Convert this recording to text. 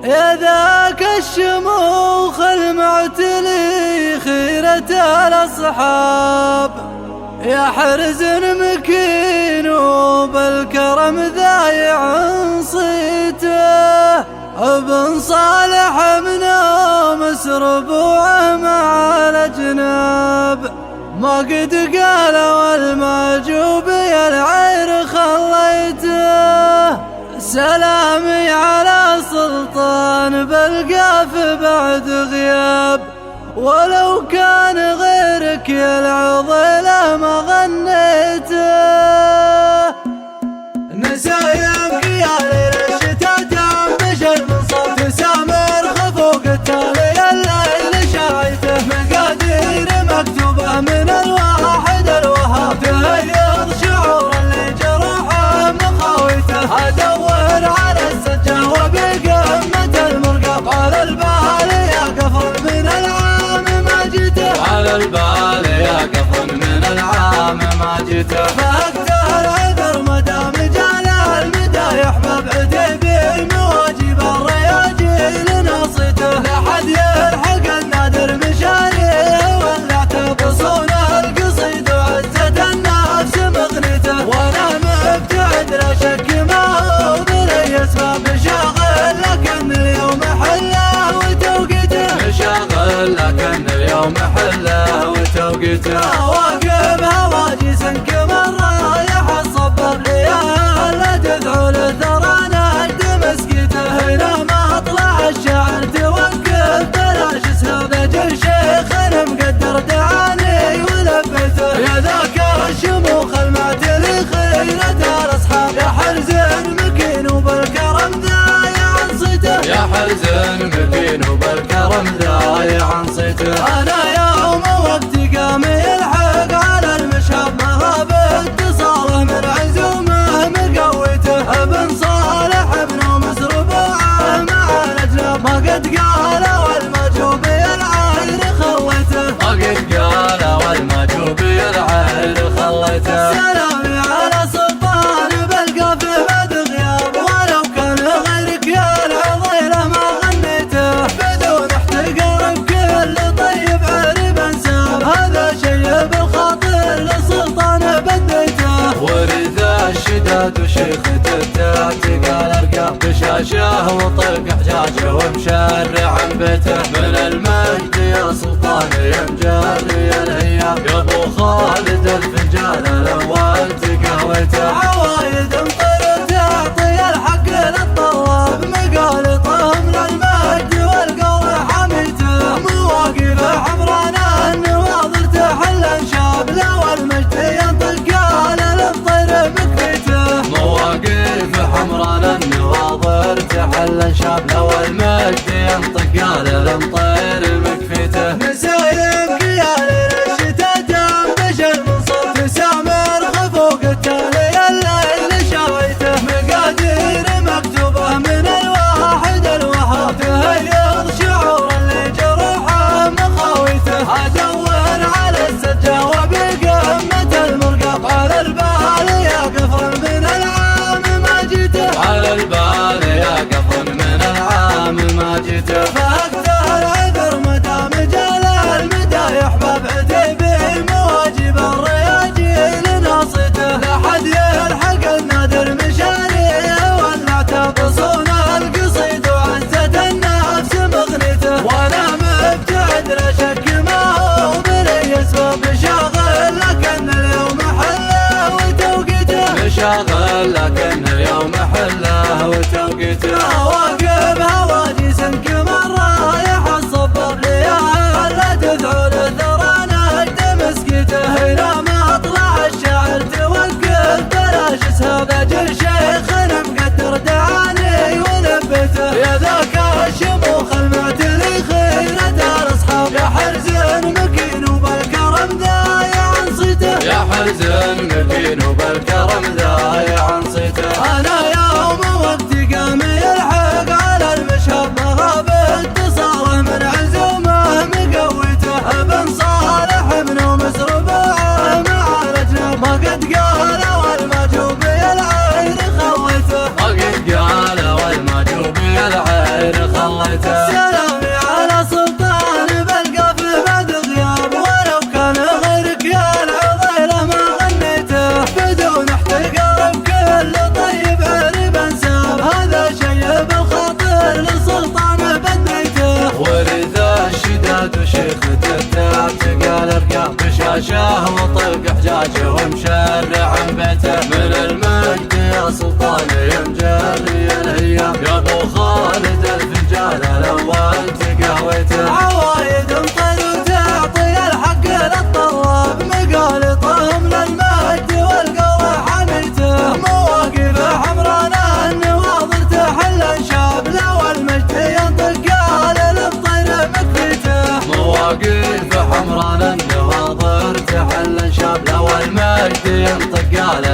يا ذاك الشموخ المعتلي خيرة الأصحاب، يا حرز مكين وبالكرم ذايع صيته، ابن صالح منا مسربوعه مع الأجناب، ما قد قال والمعجوب يا العير خليته. سلامي على سلطان بالقاف بعد غياب، ولو كان غيرك يا العضيله ما غنيته. نسايمك يا ليل الشتا جنب من صوت سامر خفوق التالي الليل شايته، مقادير مكتوبه من الواحد الوهاب، تهيض شعور اللي جرحه مخاويته، ادور على السجه وبقمه المرقب، على البال يا قفر من العام ما جيته، على البال يا قفر من العام ما جيته. فاقته العذر مدام جال المدايح مبعد بالمواجب الرياجيل ناصيته، لحد يلحق النادر مشاريه ولعته بصون القصيد وعزة النفس مغنيته، وانا مبتعد لا شك ما هو بلي اسباب شاغل لكن اليوم حله وتوقيته، مشاغل لكن اليوم حله وتوقيته. واقف هواجس كمر رايح الصبر ليال لا تدعو للثرى نجد مسكته، هنا ما اطلع الشعر توقف بلاش ساذج الشيخ مقدر دعاني ولفته، يا ذاك الشموخ المعتلي خيرة الاصحاب، يا حرز مكين وبالكرم ذايع صيته، يا حرز مكين وبالكرم ذايع صيته. انا يوم وقت قامي يلحق على المشهد ما غاب اتصاله من عزومه مقويته، ابن صالح ابن مسربوعه مع الاجناب، ما قد قال والمجوب العير خليته، ما قد قال والمجوب العير خليته. سلامي على سلطان بالقاف بعد غياب، ولو كان غيرك يا العضيله ما غنيته، بدون احتقار بكل طيب عرب انساب، هذا شيء بالخاطر لسلطان بديته، ورث الشداد وشيخة التعتقى الارقام، بشاشه وطلق حجاجه ومشرع بيته، من المجد يا سلطان يا مجري الايام، يا ابو خالد الفنجان الاول تقهويته، عوايد مطر تعطي الحق للطلاب، مقالطهم للمجد والقول حميته، مواقف حمرانا النواظر تحل انشاب، لو المجد ينطق قال للطير مكفيته، مواقف حمران النواظر تحل شاب، لو المجد ينطق قال للطير مكفيته. نسايمك يا ليل الشتا جنب من صوت سامر خفوق التالي الليل شايته، مقادير مكتوبه من الواحد الوهاب، تهيض شعور اللي جرحه مخاويته، ادور على السجه وبقمه المرقب، على البال يا قفر من العام ما جيته، على البال يا قفر من العام ما جيته. فاقته العذر مدام جال المدايح مبعد بالمواجب الرياجيل ناصيته، لحد يلحق النادر مشاريه ولعته بصون القصيد وعزة النفس مغنيته، وانا مبتعد لا شك ما هو بلي اسباب شاغل لكن اليوم حله وتوقيته، مشاغل لكن اليوم حله وتوقيته. واقف هواجس كمر رايح الصبر ليال لا تدعو للثرى نجد مسكته، هنا ما اطلع الشعر توقف بلاش ساذج الشيخ مقدر دعاني ولفته، يا ذاك الشموخ المعتلي خيرة الاصحاب، يا حرز مكين وبالكرم ذايع صيته، يا حرز مكين وبالكرم ذايع صيته. انا يوم وقت قام يلحق على المشهد ما غاب اتصاله من عزومه مقويته، ابن صالح ابن مسربوعه مع الاجناب، ما قد قال والمجوب العير خليته، ما قد قال والمجوب العير غير خليته. سلامي على سلطان بلقى في بعد غياب، ولو كان غيرك يا العضيله ما غنيته. بدون احتقار بكل طيب عرب انساب، هذا شيء بالخاطر للسلطان بديته. ورث الشداد وشيخته تقال ارقام بشاشه وطق حجاجه ومشرع بيته. من المجد يا سلطان يمجري الايام، يا ابو خالد الفنجان الاول تقهويته. عوايد مطر وتعطي الحق للطلاب، مقالطهم للمجد والقوى حميته. مواقف حمرانا النواظر تحل انشاب، لو المجد ينطق قال للطير مكفيته. مواقف حمران النواظر تحل شاب، لو المجد ينطق قال